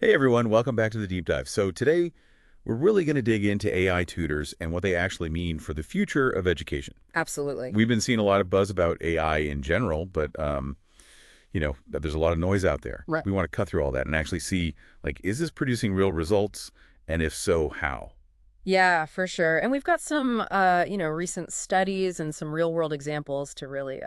Hey everyone, welcome back to the Deep Dive. So today we're really going to dig into AI tutors and what they actually mean for the future of education. Absolutely. We've been seeing a lot of buzz about AI in general, but there's a lot of noise out there. Right. We want to cut through all that and actually see, like, is this producing real results? And if so, how? Yeah, for sure. And we've got some, recent studies and some real world examples to really,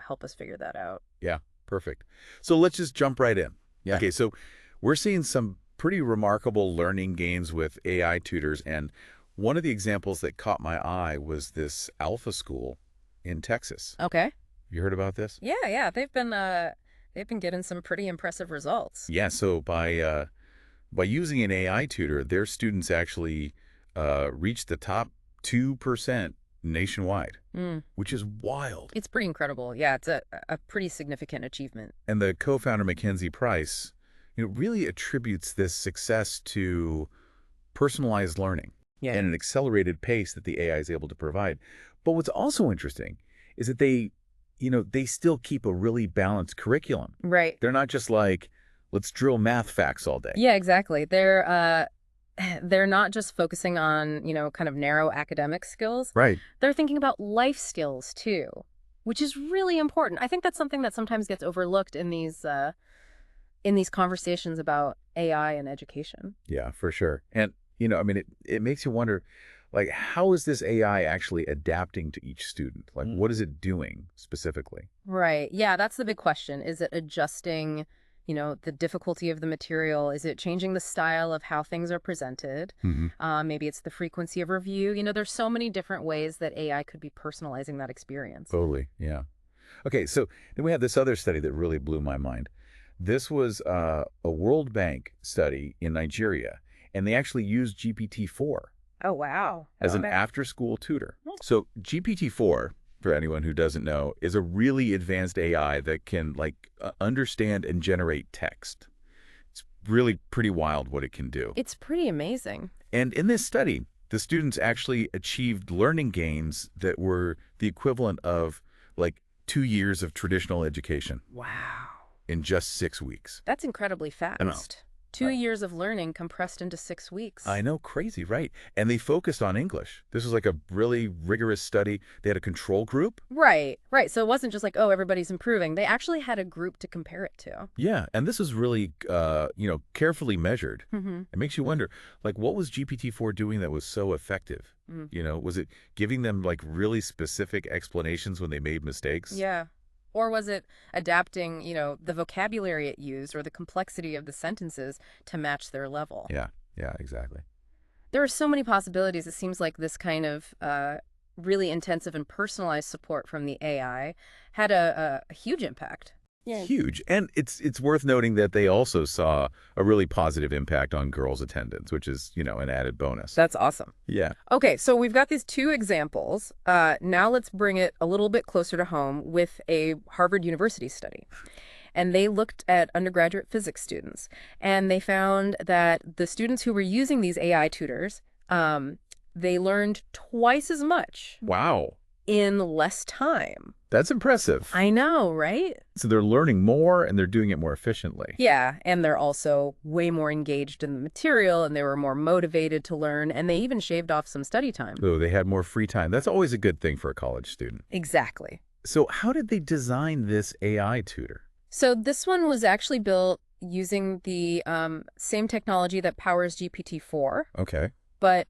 help us figure that out. Yeah, perfect. So let's just jump right in. Yeah. Okay, so we're seeing some pretty remarkable learning gains with AI tutors, and one of the examples that caught my eye was this Alpha School in Texas. Okay. You heard about this? Yeah, yeah. They've been getting some pretty impressive results. Yeah, so by using an AI tutor, their students actually reached the top 2% nationwide, Mm. which is wild. It's pretty incredible. Yeah, it's a pretty significant achievement. And the co-founder, Mackenzie Price, really attributes this success to personalized learning Yeah. and an accelerated pace that the AI is able to provide. But what's also interesting is that they still keep a really balanced curriculum. Right. They're not just like, let's drill math facts all day. Yeah, exactly. They're not just focusing on, kind of narrow academic skills. Right. They're thinking about life skills too, which is really important. I think that's something that sometimes gets overlooked in these conversations about AI and education. Yeah, for sure. And, it makes you wonder, like, how is this AI actually adapting to each student? Like, what is it doing specifically? Right. Yeah, that's the big question. Is it adjusting, the difficulty of the material? Is it changing the style of how things are presented? Hmm. Maybe it's the frequency of review. There's so many different ways that AI could be personalizing that experience. Totally. Yeah. Okay, so then we have this other study that really blew my mind. This was a World Bank study in Nigeria, and they actually used GPT-4 Oh, wow. as an Okay. after-school tutor. So GPT-4, for anyone who doesn't know, is a really advanced AI that can understand and generate text. It's really pretty wild what it can do. It's pretty amazing. And in this study, the students actually achieved learning gains that were the equivalent of like 2 years of traditional education Wow. in just 6 weeks. That's incredibly I know. fast. 2 years of learning compressed into 6 weeks. I know, crazy, right? And they focused on English. This was like a really rigorous study. They had a control group. Right, right. So it wasn't just like, oh, everybody's improving. They actually had a group to compare it to. Yeah, and this is really, carefully measured. Mm-hmm. It makes you wonder, like, what was GPT-4 doing that was so effective? Mm. Was it giving them like really specific explanations when they made mistakes? Yeah. Or was it adapting, the vocabulary it used or the complexity of the sentences to match their level? Yeah, yeah, exactly. There are so many possibilities. It seems like this kind of really intensive and personalized support from the AI had a huge impact. Yeah. Huge. And it's worth noting that they also saw a really positive impact on girls' attendance, which is, an added bonus. That's awesome. Yeah. Okay, so we've got these two examples. Now let's bring it a little bit closer to home with a Harvard University study. And they looked at undergraduate physics students, and they found that the students who were using these AI tutors, they learned twice as much Wow. in less time. That's impressive. I know, right? So they're learning more and they're doing it more efficiently. Yeah, and they're also way more engaged in the material, and they were more motivated to learn, and they even shaved off some study time. So they had more free time. That's always a good thing for a college student. Exactly. So how did they design this AI tutor? So this one was actually built using the same technology that powers GPT-4, Okay. but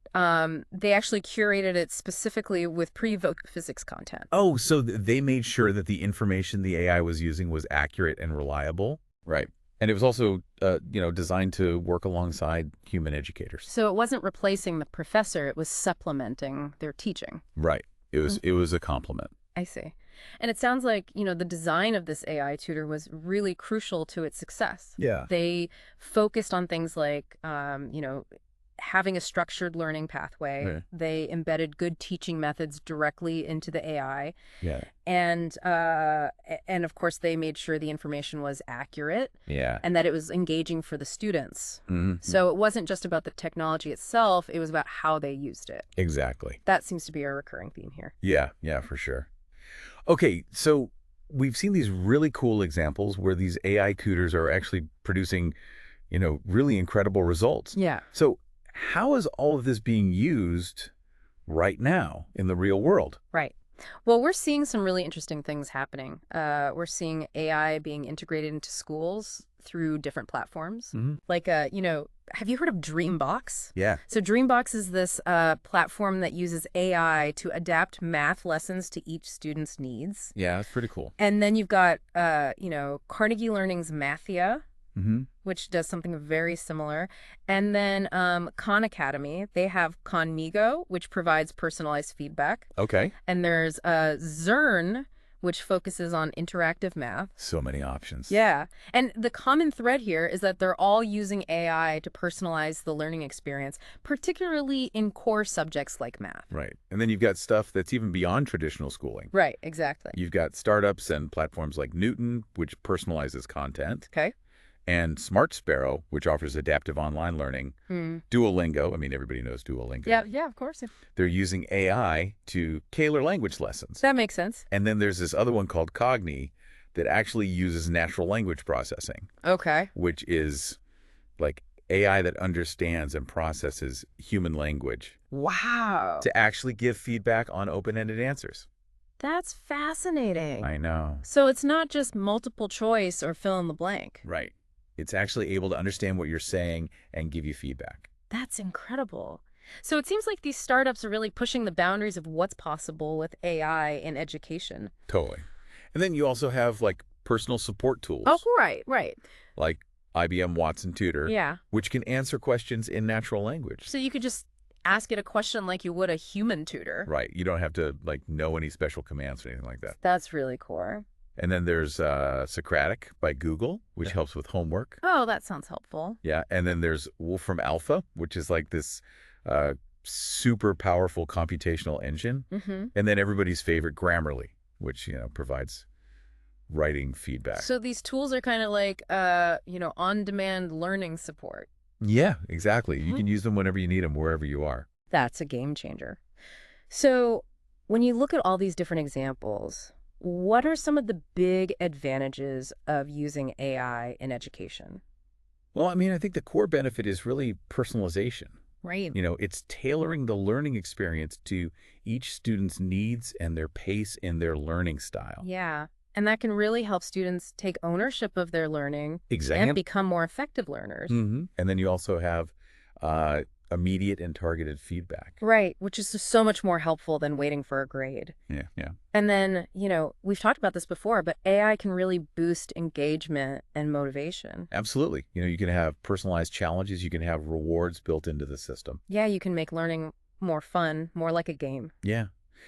they actually curated it specifically with pre-evoked physics content. Oh, so they made sure that the information the AI was using was accurate and reliable? Right. And it was also, designed to work alongside human educators. So it wasn't replacing the professor, it was supplementing their teaching. Right. It was a compliment. I see. And it sounds like, the design of this AI tutor was really crucial to its success. Yeah. They focused on things like, having a structured learning pathway. Right. They embedded good teaching methods directly into the AI. Yeah. And of course, they made sure the information was accurate Yeah. and that it was engaging for the students. Hmm. So it wasn't just about the technology itself, it was about how they used it. Exactly. That seems to be a recurring theme here. Yeah. Yeah, for sure. Okay. So we've seen these really cool examples where these AI tutors are actually producing, really incredible results. Yeah. So how is all of this being used right now in the real world? Right. Well, we're seeing some really interesting things happening. We're seeing AI being integrated into schools through different platforms. Hmm. Like, have you heard of Dreambox? Yeah. So Dreambox is this platform that uses AI to adapt math lessons to each student's needs. Yeah, that's pretty cool. And then you've got, Carnegie Learning's Mathia, Hmm. which does something very similar. And then Khan Academy, they have Conmigo, which provides personalized feedback. Okay. And there's Zern, which focuses on interactive math. So many options. Yeah. And the common thread here is that they're all using AI to personalize the learning experience, particularly in core subjects like math. Right. And then you've got stuff that's even beyond traditional schooling. Right, exactly. You've got startups and platforms like Newton, which personalizes content, Okay. and Smart Sparrow, which offers adaptive online learning. Hmm. Duolingo, I mean, everybody knows Duolingo. Yeah, of course. They're using AI to tailor language lessons. That makes sense. And then there's this other one called Cogni that actually uses natural language processing, Okay. which is like AI that understands and processes human language Wow. to actually give feedback on open-ended answers. That's fascinating. I know. So it's not just multiple choice or fill in the blank. Right. It's actually able to understand what you're saying and give you feedback. That's incredible. So it seems like these startups are really pushing the boundaries of what's possible with AI in education. Totally. And then you also have like personal support tools Oh, right. like IBM Watson Tutor, Yeah. which can answer questions in natural language. So you could just ask it a question like you would a human tutor. Right. You don't have to like know any special commands or anything like that. That's really cool. And then there's Socratic by Google, which helps with homework. Oh, that sounds helpful. Yeah. And then there's Wolfram Alpha, which is like this super powerful computational engine. Mm-hmm. And then everybody's favorite Grammarly, which, provides writing feedback. So these tools are kind of like, on-demand learning support. Yeah, exactly. You Mhm. can use them whenever you need them, wherever you are. That's a game changer. So when you look at all these different examples, what are some of the big advantages of using AI in education? Well, I mean, I think the core benefit is really personalization. Right. It's tailoring the learning experience to each student's needs and their pace in their learning style. Yeah. And that can really help students take ownership of their learning Exactly. and become more effective learners. And then you also have immediate and targeted feedback. Right, which is just so much more helpful than waiting for a grade. Yeah. And then, we've talked about this before, but AI can really boost engagement and motivation. Absolutely. You can have personalized challenges. You can have rewards built into the system. Yeah, you can make learning more fun, more like a game. Yeah.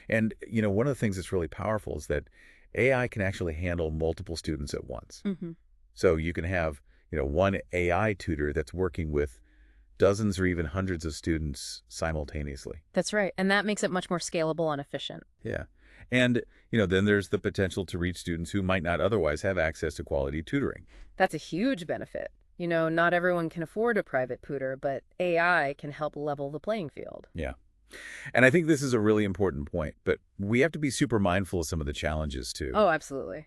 And, one of the things that's really powerful is that AI can actually handle multiple students at once. Mm-hmm. So you can have, one AI tutor that's working with dozens or even hundreds of students simultaneously. That's right. And that makes it much more scalable and efficient. Yeah. And, then there's the potential to reach students who might not otherwise have access to quality tutoring. That's a huge benefit. Not everyone can afford a private tutor, but AI can help level the playing field. Yeah. And I think this is a really important point, but we have to be super mindful of some of the challenges too. Oh, absolutely.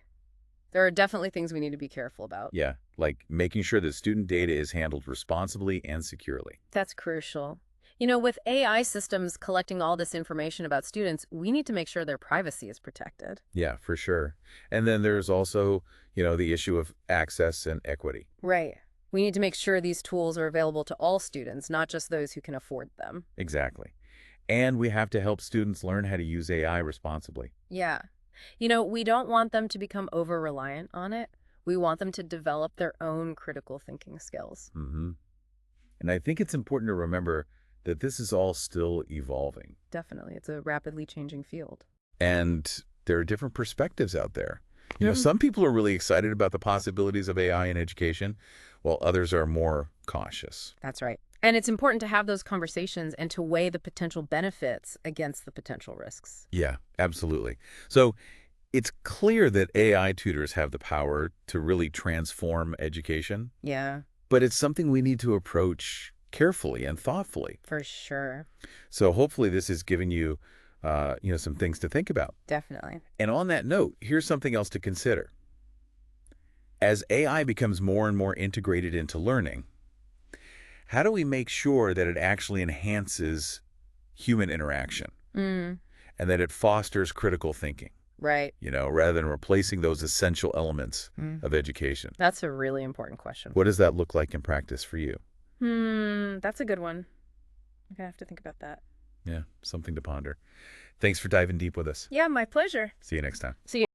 There are definitely things we need to be careful about. Yeah, like making sure that student data is handled responsibly and securely. That's crucial. With AI systems collecting all this information about students, we need to make sure their privacy is protected. Yeah, for sure. And then there's also, the issue of access and equity. Right. We need to make sure these tools are available to all students, not just those who can afford them. Exactly. And we have to help students learn how to use AI responsibly. Yeah. We don't want them to become over-reliant on it. We want them to develop their own critical thinking skills. Mm-hmm. And I think it's important to remember that this is all still evolving. Definitely. It's a rapidly changing field. And there are different perspectives out there. Mhm. Some people are really excited about the possibilities of AI in education, while others are more cautious. That's right. And it's important to have those conversations and to weigh the potential benefits against the potential risks. Yeah, absolutely. So it's clear that AI tutors have the power to really transform education, Yeah, but it's something we need to approach carefully and thoughtfully. for sure. So hopefully this has given you, some things to think about. Definitely. And on that note, here's something else to consider. As AI becomes more and more integrated into learning, how do we make sure that it actually enhances human interaction Mm, and that it fosters critical thinking, right. rather than replacing those essential elements Mm. of education? That's a really important question. What does that look like in practice for you? That's a good one. I'm gonna have to think about that. Yeah, something to ponder. Thanks for diving deep with us. Yeah, my pleasure. See you next time. See you.